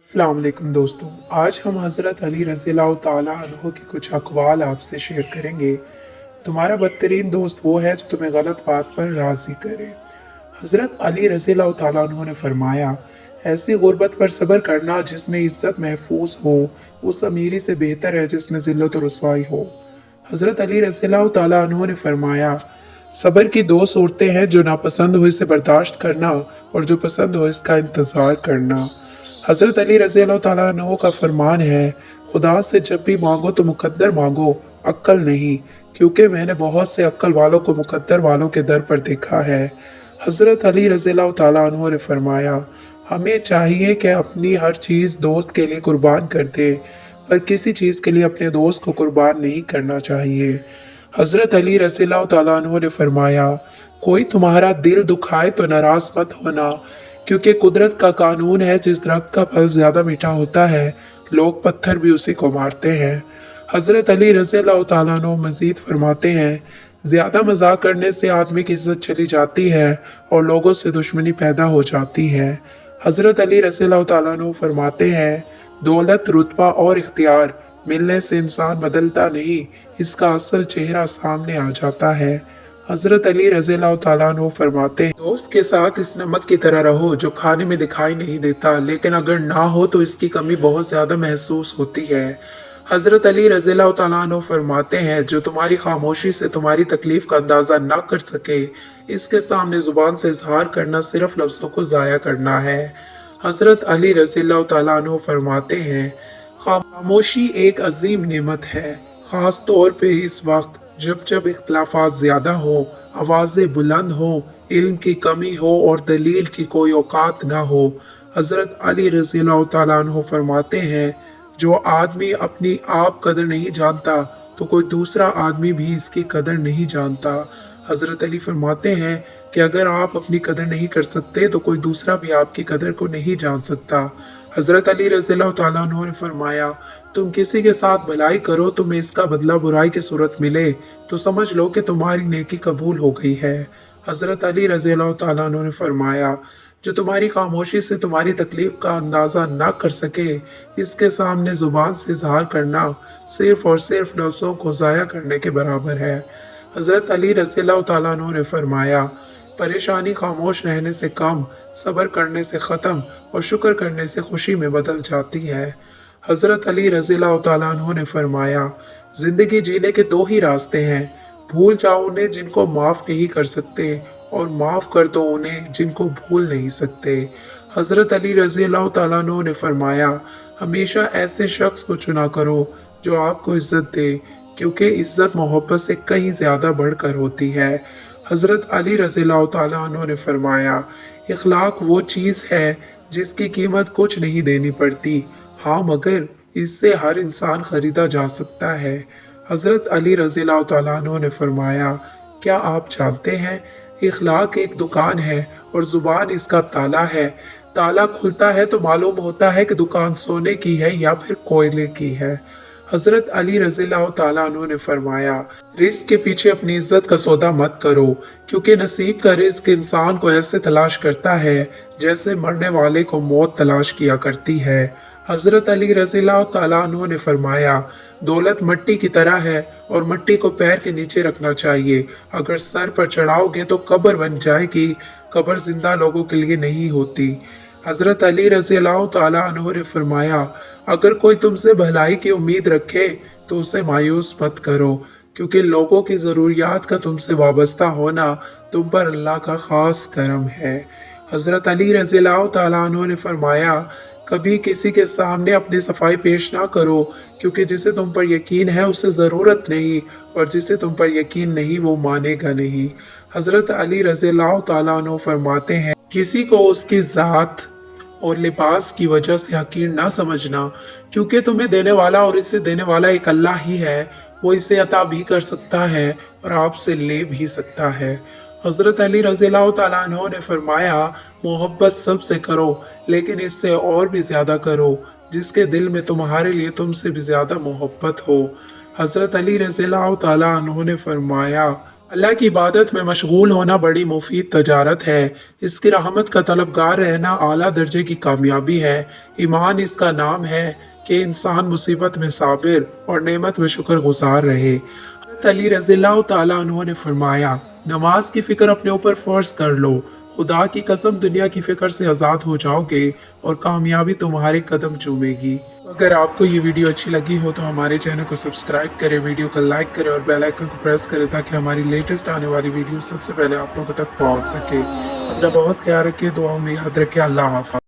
अस्सलाम वालेकुम दोस्तों। आज हम हज़रत अली रज़ियल्लाहु ताला अन्हो के कुछ अक़वाल आपसे शेयर करेंगे। तुम्हारा बदतरीन दोस्त वो है जो तुम्हें गलत बात पर राज़ी करे। हज़रत अली रज़ियल्लाहु ताला अन्हो ने फरमाया, ऐसी गुर्बत पर सब्र करना जिसमें इज़्ज़त महफूज हो, उस अमीरी से बेहतर है जिसमें ज़िल्लत और रुसवाई हो। हज़रत अली रज़ियल्लाहु ताला अन्हो ने फरमाया, सब्र की दो सूरतें हैं, जो नापसंद हो इसे बर्दाश्त करना और जो पसंद हो इसका इंतज़ार करना। हज़रत अली रज़ियल्लाहु ताला अन्हो का फरमान है, खुदा से जब भी मांगो तो मुकद्दर मांगो, अक्ल नहीं, क्योंकि मैंने बहुत से अक्ल वालों को मुकद्दर वालों के दर पर देखा है। हज़रत अली रज़ियल्लाहु ताला अन्हो ने फरमाया, हमें चाहिए कि अपनी हर चीज़ दोस्त के लिए कुर्बान कर दे, पर किसी चीज़ के लिए अपने दोस्त को कुर्बान नहीं करना चाहिए। हज़रत अली रज़ियल्लाहु ताला अन्हो ने फरमाया, कोई तुम्हारा दिल दुखाए तो नाराज़ मत होना, क्योंकि कुदरत का कानून है, जिस दरख्त का फल ज़्यादा मीठा होता है लोग पत्थर भी उसी को मारते हैं। हज़रत अली रज़ियल्लाहु ताला अन्हु मज़ीद फरमाते हैं, ज़्यादा मजाक करने से आदमी की इज़्ज़त चली जाती है और लोगों से दुश्मनी पैदा हो जाती है। हज़रत अली रज़ियल्लाहु ताला अन्हु फरमाते हैं, दौलत, रुतबा और इख्तियार मिलने से इंसान बदलता नहीं, इसका असल चेहरा सामने आ जाता है। हज़रत अली रज़ियल्लाहु ताला अन्हु फरमाते हैं, दोस्त के साथ इस नमक की तरह रहो जो खाने में दिखाई नहीं देता, लेकिन अगर ना हो तो इसकी कमी बहुत ज़्यादा महसूस होती है। हज़रत अली रज़ियल्लाहु ताला अन्हु फरमाते हैं, जो तुम्हारी खामोशी से तुम्हारी तकलीफ का अंदाज़ा ना कर सके, इसके सामने ज़ुबान से इजहार करना सिर्फ लफ्ज़ों को ज़ाया करना है। हज़रत अली रज़ियल्लाहु ताला अन्हु फरमाते हैं, खामोशी एक अजीम नेमत है, ख़ास तौर पे इस वक्त जब जब इख्तिलाफ़ात ज़्यादा हो, आवाज़ें बुलंद हो, इल्म की कमी हो और दलील की कोई औकात ना हो। हज़रत अली रज़ियल्लाहु ताला अन्हु फरमाते हैं, जो आदमी अपनी आप कदर नहीं जानता तो कोई दूसरा आदमी भी इसकी कदर नहीं जानता। हज़रत अली फरमाते हैं कि अगर आप अपनी कदर नहीं कर सकते तो कोई दूसरा भी आपकी कदर को नहीं जान सकता। हज़रत अली रज़ियल्लाहु ताला अन्हु ने फरमाया, तुम किसी के साथ भलाई करो, तुम्हें इसका बदला बुराई की सूरत मिले तो समझ लो कि तुम्हारी नेकी कबूल हो गई है। हज़रत अली रज़ियल्लाहु ताला अन्हु ने फरमाया, जो तुम्हारी खामोशी से तुम्हारी तकलीफ का अंदाज़ा ना कर सके, इसके सामने ज़ुबान से इजहार करना सिर्फ और सिर्फ लफ्ज़ों को ज़ाया करने के बराबर है। हज़रत अली रज़ियल्लाहु ताला अन्हु ने फरमाया, परेशानी खामोश रहने से कम, सब्र करने से ख़त्म और शुक्र करने से खुशी में बदल जाती है। हज़रत अली रज़ियल्लाहु ताला अन्हु ने फरमाया, ज़िंदगी जीने के दो ही रास्ते हैं, भूल जाओ उन्हें जिनको माफ़ नहीं कर सकते और माफ़ कर दो उन्हें जिनको भूल नहीं सकते। हज़रत अली रज़ियल्लाहु ताला अन्हु ने फरमाया, हमेशा ऐसे शख्स को चुना करो जो आपको इज़्ज़त दे, क्योंकि इज़्ज़त मोहब्बत से कहीं ज़्यादा बढ़कर होती है। हज़रत अली रज़ियल्लाहु ताला अन्हु ने फरमाया, इखलाक वो चीज़ है जिसकी कीमत कुछ नहीं देनी पड़ती, हाँ मगर इससे हर इंसान ख़रीदा जा सकता है। हज़रत अली रज़ियल्लाहु ताला अन्हु ने फरमाया, क्या आप जानते हैं, इखलाक एक दुकान है और ज़ुबान इसका ताला है। ताला खुलता है तो मालूम होता है कि दुकान सोने की है या फिर कोयले की है। हज़रत अली रज़ियल्लाहु ताला अन्हु ने फरमाया, रिज़्क़ के पीछे अपनी इज़्ज़त का सौदा मत करो, क्योंकि नसीब का रिज़्क़ इंसान को ऐसे तलाश करता है जैसे मरने वाले को मौत तलाश किया करती है। हज़रत अली रज़ियल्लाहु ताला अन्हु ने फरमाया, दौलत मिट्टी की तरह है और मिट्टी को पैर के नीचे रखना चाहिए, अगर सर पर चढ़ाओगे तो कब्र बन जाएगी, कब्र जिंदा लोगों के लिए नहीं होती। हज़रत अली रज़ियल्लाहु ताला अन्हु ने फरमाया, अगर कोई तुमसे भलाई की उम्मीद रखे तो उसे मायूस मत करो, क्योंकि लोगों की ज़रूरियात का तुमसे वाबस्ता होना तुम पर अल्लाह का ख़ास करम है। हज़रत अली रज़ियल्लाहु ताला अन्हु ने फरमाया, कभी किसी के सामने अपनी सफाई पेश ना करो, क्योंकि जिसे तुम पर यकीन है उसे ज़रूरत नहीं और जिसे तुम पर यकीन नहीं वो मानेगा नहीं। हज़रत अली रज़ियल्लाहु ताला अन्हु फरमाते हैं, किसी को उसकी ज़ात और लिबास की वजह से हकीर ना समझना, क्योंकि तुम्हें देने वाला और इसे देने वाला एक अल्लाह ही है, वो इसे अता भी कर सकता है और आपसे ले भी सकता है। हज़रत अली रज़ियल्लाहु ताला अन्हु ने फरमाया, मोहब्बत सबसे करो, लेकिन इससे और भी ज़्यादा करो जिसके दिल में तुम्हारे लिए तुमसे भी ज़्यादा मोहब्बत हो। हज़रत अली रज़ियल्लाहु ताला अन्हु ने फरमाया, अल्लाह की इबादत में मशगूल होना बड़ी मुफीद तजारत है। इसकी रहमत का तलबगार रहना आला दर्जे की कामयाबी है। ईमान इसका नाम है कि इंसान मुसीबत में साबिर और नेमत में शुक्रगुजार रहे। हज़रत अली रज़ियल्लाहु ताला अन्हु ने फरमाया, नमाज की फिक्र अपने ऊपर फर्ज कर लो, खुदा की कसम दुनिया की फिक्र से आज़ाद हो जाओगे और कामयाबी तुम्हारे कदम चूमेगी। अगर आपको ये वीडियो अच्छी लगी हो तो हमारे चैनल को सब्सक्राइब करें, वीडियो को लाइक करें और बेल आइकन को प्रेस करें ताकि हमारी लेटेस्ट आने वाली वीडियो सबसे पहले आप लोगों तक पहुंच सके। अपना बहुत ख्याल रखिए, दुआओं में याद रखिए। अल्लाह हाफ़िज़।